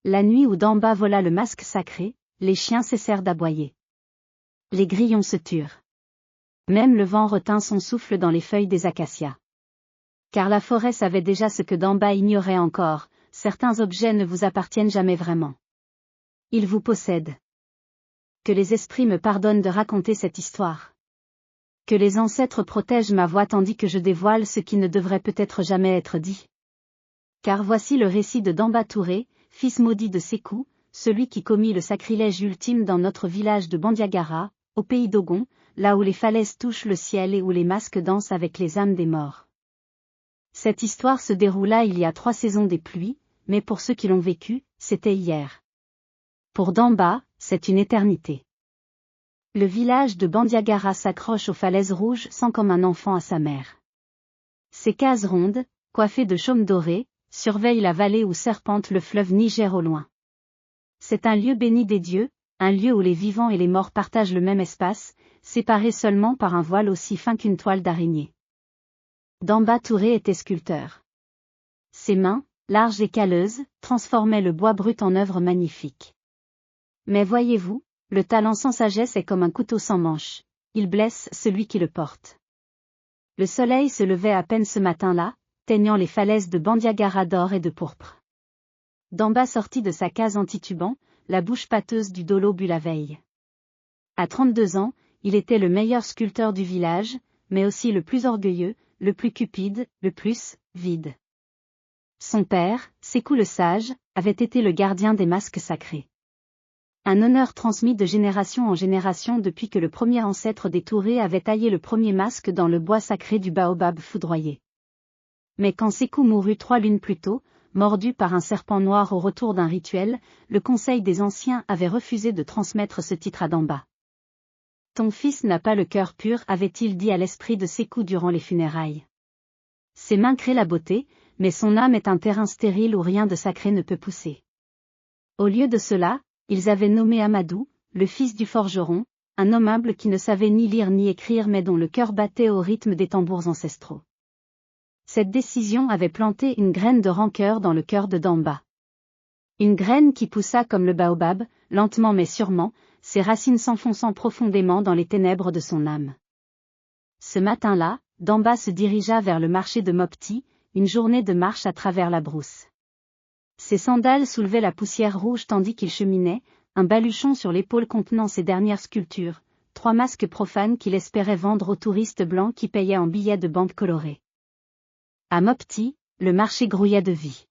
La nuit où Damba vola le masque sacré, les chiens cessèrent d'aboyer. Les grillons se turent. Même le vent retint son souffle dans les feuilles des acacias. Car la forêt savait déjà ce que Damba ignorait encore, certains objets ne vous appartiennent jamais vraiment. Ils vous possèdent. Que les esprits me pardonnent de raconter cette histoire. Que les ancêtres protègent ma voix tandis que je dévoile ce qui ne devrait peut-être jamais être dit. Car voici le récit de Damba Touré, fils maudit de Sékou, celui qui commit le sacrilège ultime dans notre village de Bandiagara, au pays d'Ogon, là où les falaises touchent le ciel et où les masques dansent avec les âmes des morts. Cette histoire se déroula il y a 3 saisons des pluies, mais pour ceux qui l'ont vécu, c'était hier. Pour Damba, c'est une éternité. Le village de Bandiagara s'accroche aux falaises rouges sans comme un enfant à sa mère. Ses cases rondes, coiffées de chaumes dorés, surveillent la vallée où serpente le fleuve Niger au loin. C'est un lieu béni des dieux, un lieu où les vivants et les morts partagent le même espace, séparés seulement par un voile aussi fin qu'une toile d'araignée. Damba Touré était sculpteur. Ses mains, larges et calleuses, transformaient le bois brut en œuvre magnifique. Mais voyez-vous, le talent sans sagesse est comme un couteau sans manche, il blesse celui qui le porte. Le soleil se levait à peine ce matin-là, teignant les falaises de Bandiagara d'or et de pourpre. Damba sortit de sa case en titubant, la bouche pâteuse du dolo bu la veille. À 32 ans, il était le meilleur sculpteur du village, mais aussi le plus orgueilleux, le plus cupide, le plus vide. Son père, Sékou le Sage, avait été le gardien des masques sacrés. Un honneur transmis de génération en génération depuis que le premier ancêtre des Touré avait taillé le premier masque dans le bois sacré du baobab foudroyé. Mais quand Sékou mourut 3 lunes plus tôt, mordu par un serpent noir au retour d'un rituel, le conseil des anciens avait refusé de transmettre ce titre à Damba. Ton fils n'a pas le cœur pur, avait-il dit à l'esprit de Sékou durant les funérailles. Ses mains créent la beauté, mais son âme est un terrain stérile où rien de sacré ne peut pousser. Au lieu de cela, ils avaient nommé Amadou, le fils du forgeron, un homme humble qui ne savait ni lire ni écrire mais dont le cœur battait au rythme des tambours ancestraux. Cette décision avait planté une graine de rancœur dans le cœur de Damba. Une graine qui poussa comme le baobab, lentement mais sûrement, ses racines s'enfonçant profondément dans les ténèbres de son âme. Ce matin-là, Damba se dirigea vers le marché de Mopti, une journée de marche à travers la brousse. Ses sandales soulevaient la poussière rouge tandis qu'il cheminait, un baluchon sur l'épaule contenant ses dernières sculptures, 3 masques profanes qu'il espérait vendre aux touristes blancs qui payaient en billets de banque colorés. À Mopti, le marché grouillait de vie.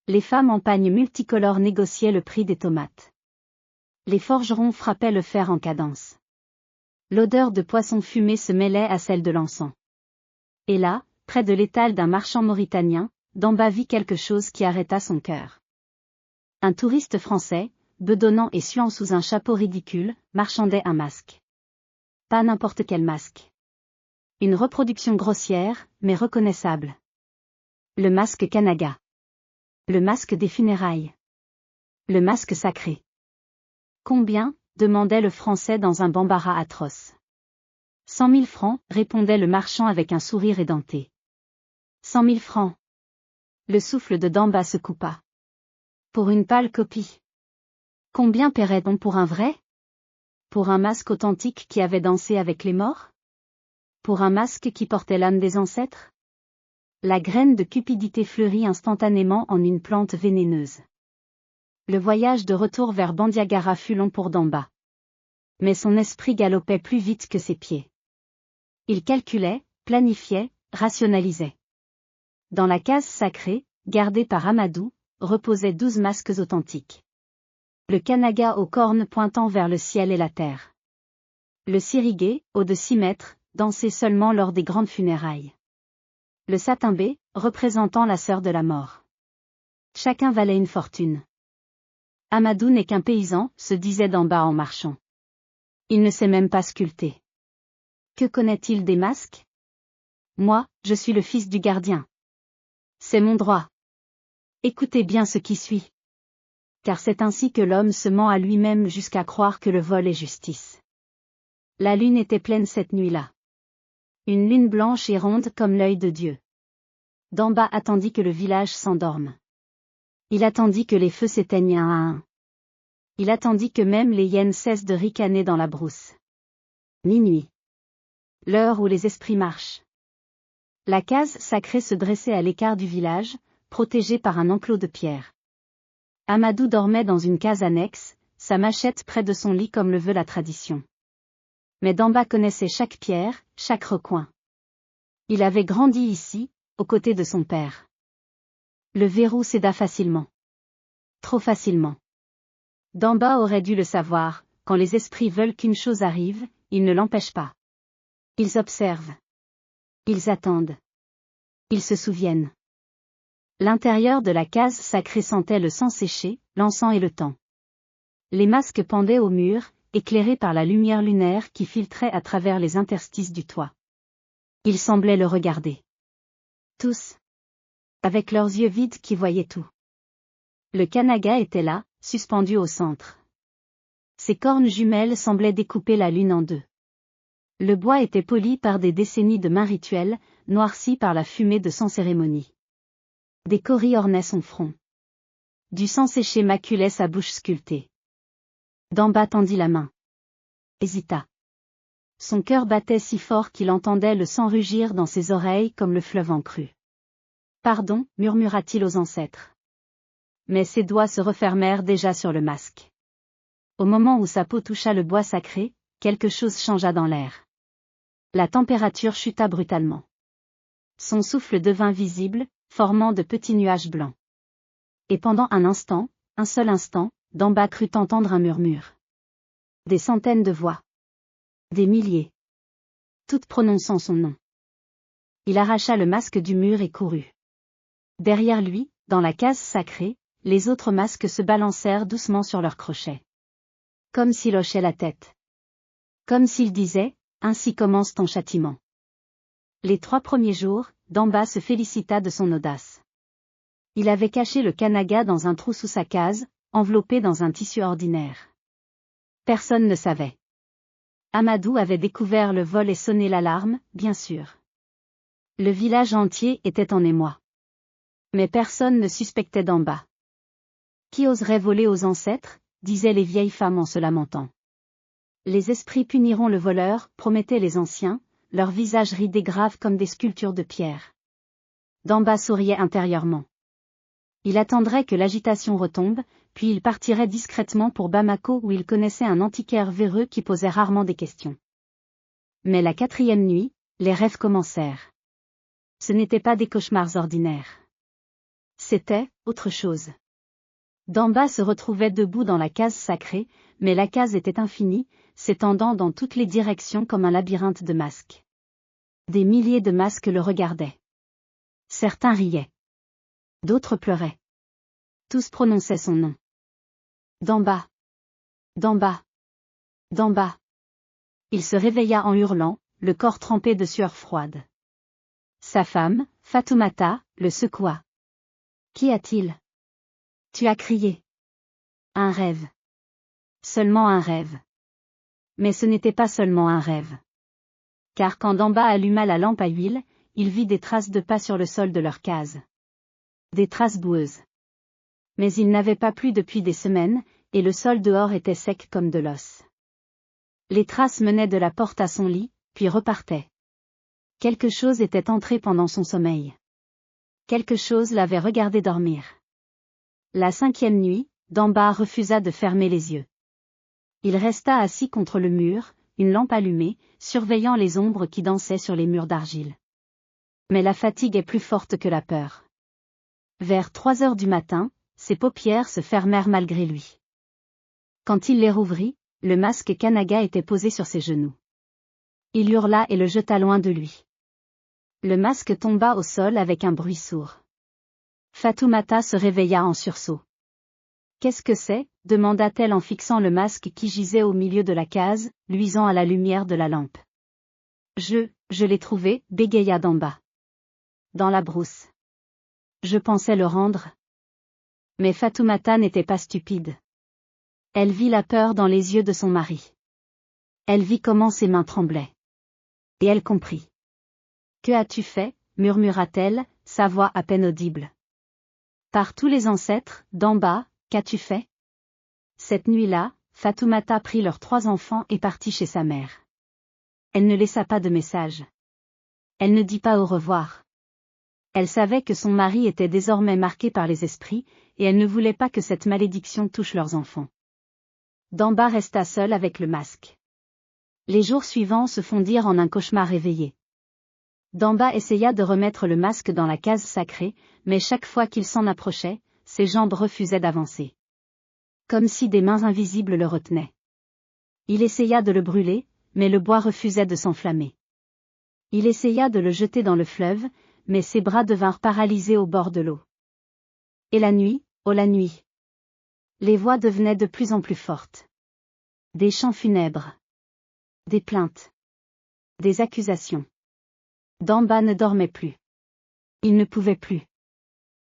Les femmes en pagnes multicolores négociaient le prix des tomates. Les forgerons frappaient le fer en cadence. L'odeur de poisson fumé se mêlait à celle de l'encens. Et là, près de l'étal d'un marchand mauritanien, Damba vit quelque chose qui arrêta son cœur. Un touriste français, bedonnant et suant sous un chapeau ridicule, marchandait un masque. Pas n'importe quel masque. Une reproduction grossière, mais reconnaissable. Le masque Kanaga. Le masque des funérailles. Le masque sacré. Combien ? Demandait le Français dans un bambara atroce. 100 000 francs, répondait le marchand avec un sourire édenté. 100 000 francs. Le souffle de Damba se coupa. Pour une pâle copie. Combien paierait-on pour un vrai ? Pour un masque authentique qui avait dansé avec les morts ? Pour un masque qui portait l'âme des ancêtres ? La graine de cupidité fleurit instantanément en une plante vénéneuse. Le voyage de retour vers Bandiagara fut long pour Damba. Mais son esprit galopait plus vite que ses pieds. Il calculait, planifiait, rationalisait. Dans la case sacrée, gardée par Amadou, reposaient 12 masques authentiques. Le Kanaga aux cornes pointant vers le ciel et la terre. Le Sirigué, haut de 6 mètres, dansait seulement lors des grandes funérailles. Le Satimbé, représentant la sœur de la mort. Chacun valait une fortune. Amadou n'est qu'un paysan, se disait Damba en marchant. Il ne sait même pas sculpter. Que connaît-il des masques ? Moi, je suis le fils du gardien. C'est mon droit. Écoutez bien ce qui suit. Car c'est ainsi que l'homme se ment à lui-même jusqu'à croire que le vol est justice. La lune était pleine cette nuit-là. Une lune blanche et ronde comme l'œil de Dieu. Damba attendit que le village s'endorme. Il attendit que les feux s'éteignent un à un. Il attendit que même les hyènes cessent de ricaner dans la brousse. Minuit. L'heure où les esprits marchent. La case sacrée se dressait à l'écart du village, protégée par un enclos de pierre. Amadou dormait dans une case annexe, sa machette près de son lit comme le veut la tradition. Mais Damba connaissait chaque pierre, chaque recoin. Il avait grandi ici, aux côtés de son père. Le verrou céda facilement. Trop facilement. Damba aurait dû le savoir, quand les esprits veulent qu'une chose arrive, ils ne l'empêchent pas. Ils observent. Ils attendent. Ils se souviennent. L'intérieur de la case sacrée sentait le sang séché, l'encens et le temps. Les masques pendaient au mur, éclairés par la lumière lunaire qui filtrait à travers les interstices du toit. Ils semblaient le regarder. Tous. Avec leurs yeux vides qui voyaient tout. Le Kanaga était là, suspendu au centre. Ses cornes jumelles semblaient découper la lune en deux. Le bois était poli par des décennies de mains rituelles, noirci par la fumée de sans cérémonie. Des cauris ornaient son front. Du sang séché maculait sa bouche sculptée. Damba tendit la main. Hésita. Son cœur battait si fort qu'il entendait le sang rugir dans ses oreilles comme le fleuve en crue. Pardon, murmura-t-il aux ancêtres. Mais ses doigts se refermèrent déjà sur le masque. Au moment où sa peau toucha le bois sacré, quelque chose changea dans l'air. La température chuta brutalement. Son souffle devint visible, formant de petits nuages blancs. Et pendant un instant, un seul instant, Damba crut entendre un murmure. Des centaines de voix. Des milliers. Toutes prononçant son nom. Il arracha le masque du mur et courut. Derrière lui, dans la case sacrée, les autres masques se balancèrent doucement sur leurs crochets. Comme s'il hochait la tête. Comme s'il disait, ainsi commence ton châtiment. Les 3 premiers jours, Damba se félicita de son audace. Il avait caché le Kanaga dans un trou sous sa case, enveloppé dans un tissu ordinaire. Personne ne savait. Amadou avait découvert le vol et sonné l'alarme, bien sûr. Le village entier était en émoi. Mais personne ne suspectait Damba. Qui oserait voler aux ancêtres, disaient les vieilles femmes en se lamentant. Les esprits puniront le voleur, promettaient les anciens, leurs visages ridés graves comme des sculptures de pierre. Damba souriait intérieurement. Il attendrait que l'agitation retombe, puis il partirait discrètement pour Bamako où il connaissait un antiquaire véreux qui posait rarement des questions. Mais la 4e nuit, les rêves commencèrent. Ce n'étaient pas des cauchemars ordinaires. C'était autre chose. Damba se retrouvait debout dans la case sacrée, mais la case était infinie, s'étendant dans toutes les directions comme un labyrinthe de masques. Des milliers de masques le regardaient. Certains riaient. D'autres pleuraient. Tous prononçaient son nom. Damba. Damba. Damba. Il se réveilla en hurlant, le corps trempé de sueur froide. Sa femme, Fatoumata, le secoua. Qu'y a-t-il? Tu as crié. Un rêve. Seulement un rêve. Mais ce n'était pas seulement un rêve. Car quand Damba alluma la lampe à huile, il vit des traces de pas sur le sol de leur case. Des traces boueuses. Mais il n'avait pas plu depuis des semaines, et le sol dehors était sec comme de l'os. Les traces menaient de la porte à son lit, puis repartaient. Quelque chose était entré pendant son sommeil. Quelque chose l'avait regardé dormir. La 5e nuit, Damba refusa de fermer les yeux. Il resta assis contre le mur, une lampe allumée, surveillant les ombres qui dansaient sur les murs d'argile. Mais la fatigue est plus forte que la peur. Vers 3 heures du matin, ses paupières se fermèrent malgré lui. Quand il les rouvrit, le masque Kanaga était posé sur ses genoux. Il hurla et le jeta loin de lui. Le masque tomba au sol avec un bruit sourd. Fatoumata se réveilla en sursaut. Qu'est-ce que c'est? Demanda-t-elle en fixant le masque qui gisait au milieu de la case, luisant à la lumière de la lampe. Je l'ai trouvé, bégaya Damba. Dans la brousse. Je pensais le rendre. Mais Fatoumata n'était pas stupide. Elle vit la peur dans les yeux de son mari. Elle vit comment ses mains tremblaient. Et elle comprit. Que as-tu fait? Murmura-t-elle, sa voix à peine audible. Par tous les ancêtres, Damba, qu'as-tu fait? Cette nuit-là, Fatoumata prit leurs 3 enfants et partit chez sa mère. Elle ne laissa pas de message. Elle ne dit pas au revoir. Elle savait que son mari était désormais marqué par les esprits, et elle ne voulait pas que cette malédiction touche leurs enfants. Damba resta seul avec le masque. Les jours suivants se fondirent en un cauchemar réveillé. Damba essaya de remettre le masque dans la case sacrée, mais chaque fois qu'il s'en approchait, ses jambes refusaient d'avancer. Comme si des mains invisibles le retenaient. Il essaya de le brûler, mais le bois refusait de s'enflammer. Il essaya de le jeter dans le fleuve, mais ses bras devinrent paralysés au bord de l'eau. Et la nuit, oh la nuit. Les voix devenaient de plus en plus fortes. Des chants funèbres. Des plaintes. Des accusations. Damba ne dormait plus. Il ne pouvait plus.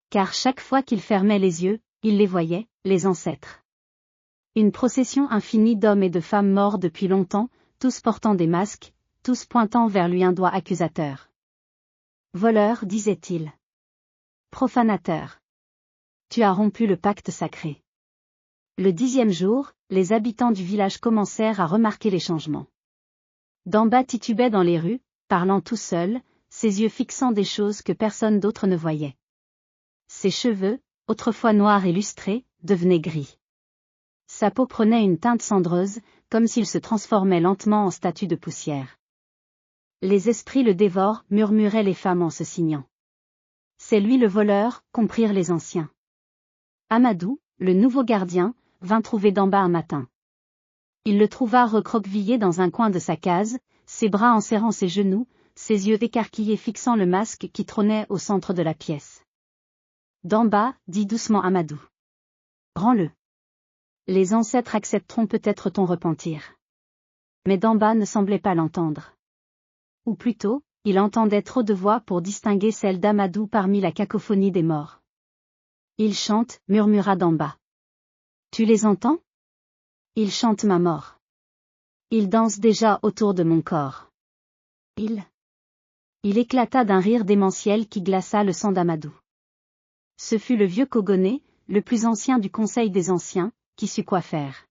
Car chaque fois qu'il fermait les yeux, il les voyait, les ancêtres. Une procession infinie d'hommes et de femmes morts depuis longtemps, tous portant des masques, tous pointant vers lui un doigt accusateur. Voleur, disait-il. Profanateur. Tu as rompu le pacte sacré. Le 10e jour, les habitants du village commencèrent à remarquer les changements. Damba titubait dans les rues, parlant tout seul, ses yeux fixant des choses que personne d'autre ne voyait. Ses cheveux, autrefois noirs et lustrés, devenaient gris. Sa peau prenait une teinte cendreuse, comme s'il se transformait lentement en statue de poussière. Les esprits le dévorent, murmuraient les femmes en se signant. C'est lui le voleur, comprirent les anciens. Amadou, le nouveau gardien, vint trouver Damba un matin. Il le trouva recroquevillé dans un coin de sa case, ses bras enserrant ses genoux, ses yeux écarquillés fixant le masque qui trônait au centre de la pièce. Damba, dit doucement Amadou. Rends-le. Les ancêtres accepteront peut-être ton repentir. Mais Damba ne semblait pas l'entendre. Ou plutôt, il entendait trop de voix pour distinguer celle d'Amadou parmi la cacophonie des morts. Ils chantent, murmura Damba. Tu les entends? Ils chantent ma mort. Ils dansent déjà autour de mon corps. Il éclata d'un rire démentiel qui glaça le sang d'Amadou. Ce fut le vieux Kogoné, le plus ancien du Conseil des Anciens, qui sut quoi faire.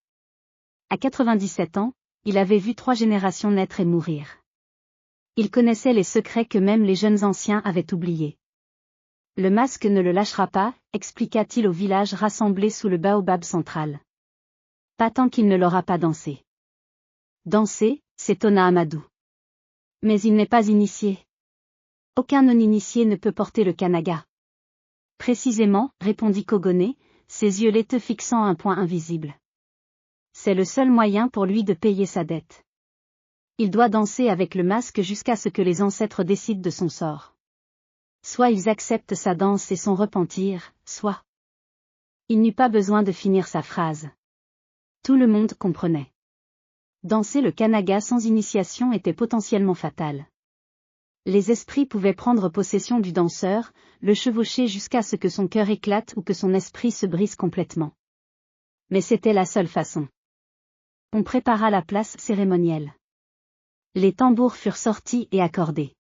À 97 ans, il avait vu 3 générations naître et mourir. Il connaissait les secrets que même les jeunes anciens avaient oubliés. Le masque ne le lâchera pas, expliqua-t-il au village rassemblé sous le baobab central. Pas tant qu'il ne l'aura pas dansé. Danser, s'étonna Amadou. Mais il n'est pas initié. Aucun non-initié ne peut porter le kanaga. Précisément, répondit Kogoné, ses yeux laiteux fixant un point invisible. C'est le seul moyen pour lui de payer sa dette. Il doit danser avec le masque jusqu'à ce que les ancêtres décident de son sort. Soit ils acceptent sa danse et son repentir, soit. Il n'eut pas besoin de finir sa phrase. Tout le monde comprenait. Danser le kanaga sans initiation était potentiellement fatal. Les esprits pouvaient prendre possession du danseur, le chevaucher jusqu'à ce que son cœur éclate ou que son esprit se brise complètement. Mais c'était la seule façon. On prépara la place cérémonielle. Les tambours furent sortis et accordés.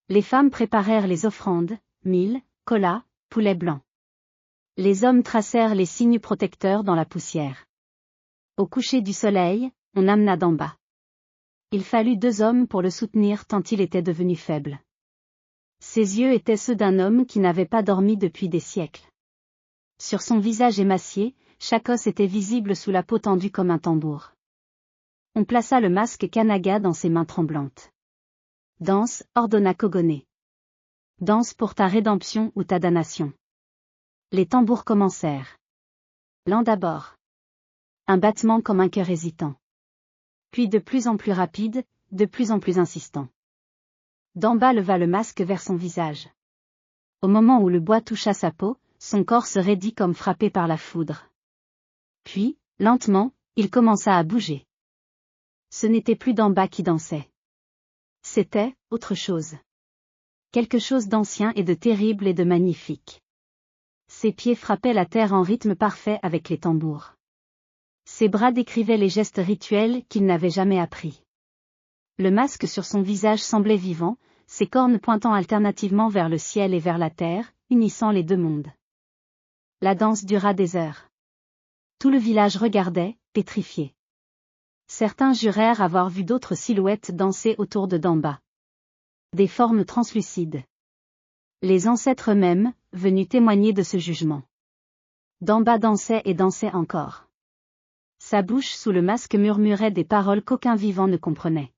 Les femmes préparèrent les offrandes, mil, cola, poulet blanc. Les hommes tracèrent les signes protecteurs dans la poussière. Au coucher du soleil, on amena Damba. Il fallut 2 hommes pour le soutenir tant il était devenu faible. Ses yeux étaient ceux d'un homme qui n'avait pas dormi depuis des siècles. Sur son visage émacié, chaque os était visible sous la peau tendue comme un tambour. On plaça le masque kanaga dans ses mains tremblantes. Danse, ordonna Kogoné. Danse pour ta rédemption ou ta damnation. Les tambours commencèrent. Lent d'abord. Un battement comme un cœur hésitant. Puis de plus en plus rapide, de plus en plus insistant. Damba leva le masque vers son visage. Au moment où le bois toucha sa peau, son corps se raidit comme frappé par la foudre. Puis, lentement, il commença à bouger. Ce n'était plus Damba qui dansait. C'était autre chose. Quelque chose d'ancien et de terrible et de magnifique. Ses pieds frappaient la terre en rythme parfait avec les tambours. Ses bras décrivaient les gestes rituels qu'il n'avait jamais appris. Le masque sur son visage semblait vivant, ses cornes pointant alternativement vers le ciel et vers la terre, unissant les 2 mondes. La danse dura des heures. Tout le village regardait, pétrifié. Certains jurèrent avoir vu d'autres silhouettes danser autour de Damba. Des formes translucides. Les ancêtres eux-mêmes, venus témoigner de ce jugement. Damba dansait et dansait encore. Sa bouche sous le masque murmurait des paroles qu'aucun vivant ne comprenait.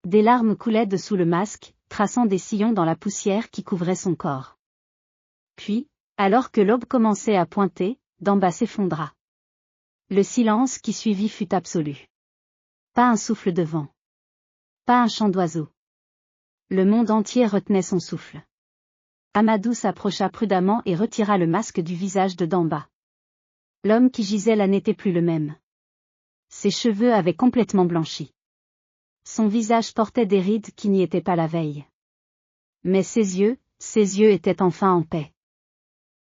Des larmes coulaient dessous le masque, traçant des sillons dans la poussière qui couvrait son corps. Puis, alors que l'aube commençait à pointer, Damba s'effondra. Le silence qui suivit fut absolu. Pas un souffle de vent. Pas un chant d'oiseau. Le monde entier retenait son souffle. Amadou s'approcha prudemment et retira le masque du visage de Damba. L'homme qui gisait là n'était plus le même. Ses cheveux avaient complètement blanchi. Son visage portait des rides qui n'y étaient pas la veille. Mais ses yeux étaient enfin en paix.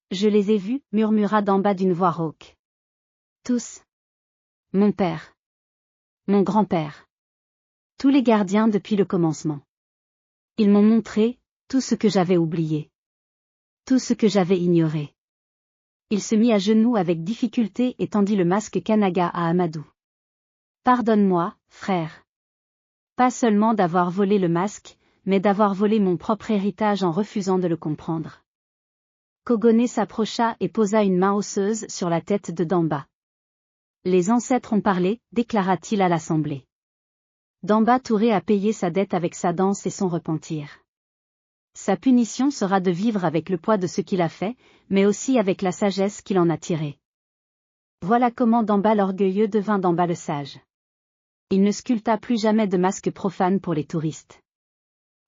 Je les ai vus, murmura Damba d'une voix rauque. Tous. Mon père. Mon grand-père. Tous les gardiens depuis le commencement. Ils m'ont montré tout ce que j'avais oublié. Tout ce que j'avais ignoré. Il se mit à genoux avec difficulté et tendit le masque Kanaga à Amadou. Pardonne-moi, frère. Pas seulement d'avoir volé le masque, mais d'avoir volé mon propre héritage en refusant de le comprendre. Kogone s'approcha et posa une main osseuse sur la tête de Damba. Les ancêtres ont parlé, déclara-t-il à l'assemblée. Damba Touré a payé sa dette avec sa danse et son repentir. Sa punition sera de vivre avec le poids de ce qu'il a fait, mais aussi avec la sagesse qu'il en a tirée. Voilà comment Damba l'orgueilleux devint Damba le sage. Il ne sculpta plus jamais de masques profanes pour les touristes.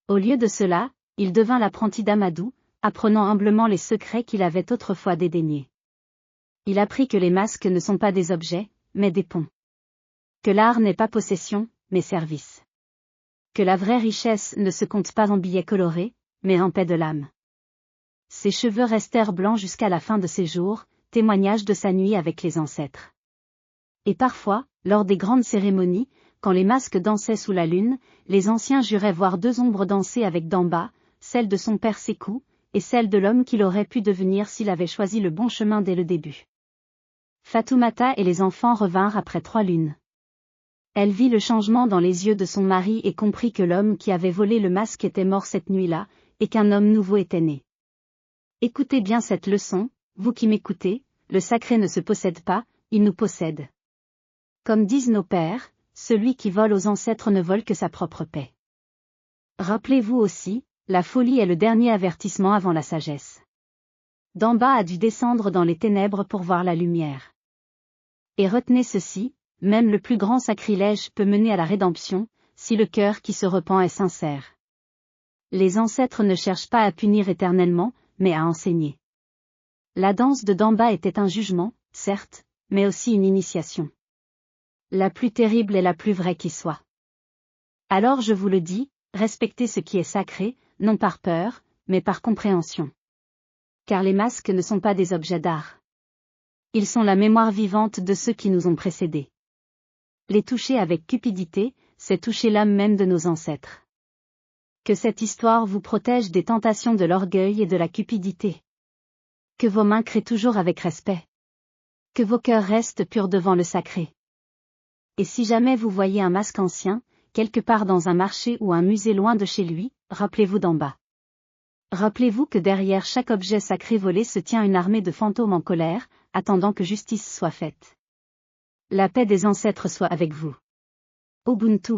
Au lieu de cela, il devint l'apprenti d'Amadou, apprenant humblement les secrets qu'il avait autrefois dédaignés. Il apprit que les masques ne sont pas des objets, mais des ponts. Que l'art n'est pas possession, mais service. Que la vraie richesse ne se compte pas en billets colorés, mais en paix de l'âme. Ses cheveux restèrent blancs jusqu'à la fin de ses jours, témoignage de sa nuit avec les ancêtres. Et parfois, lors des grandes cérémonies, quand les masques dansaient sous la lune, les anciens juraient voir deux ombres danser avec Damba, celle de son père Sékou, et celle de l'homme qu'il aurait pu devenir s'il avait choisi le bon chemin dès le début. Fatoumata et les enfants revinrent après 3 lunes. Elle vit le changement dans les yeux de son mari et comprit que l'homme qui avait volé le masque était mort cette nuit-là, et qu'un homme nouveau était né. Écoutez bien cette leçon, vous qui m'écoutez, le sacré ne se possède pas, il nous possède. Comme disent nos pères, celui qui vole aux ancêtres ne vole que sa propre paix. Rappelez-vous aussi, la folie est le dernier avertissement avant la sagesse. Damba a dû descendre dans les ténèbres pour voir la lumière. Et retenez ceci, même le plus grand sacrilège peut mener à la rédemption, si le cœur qui se repent est sincère. Les ancêtres ne cherchent pas à punir éternellement, mais à enseigner. La danse de Damba était un jugement, certes, mais aussi une initiation. La plus terrible et la plus vraie qui soit. Alors je vous le dis, respectez ce qui est sacré, non par peur, mais par compréhension. Car les masques ne sont pas des objets d'art. Ils sont la mémoire vivante de ceux qui nous ont précédés. Les toucher avec cupidité, c'est toucher l'âme même de nos ancêtres. Que cette histoire vous protège des tentations de l'orgueil et de la cupidité. Que vos mains créent toujours avec respect. Que vos cœurs restent purs devant le sacré. Et si jamais vous voyez un masque ancien, quelque part dans un marché ou un musée loin de chez lui, rappelez-vous Damba. Rappelez-vous que derrière chaque objet sacré volé se tient une armée de fantômes en colère, attendant que justice soit faite. La paix des ancêtres soit avec vous. Ubuntu.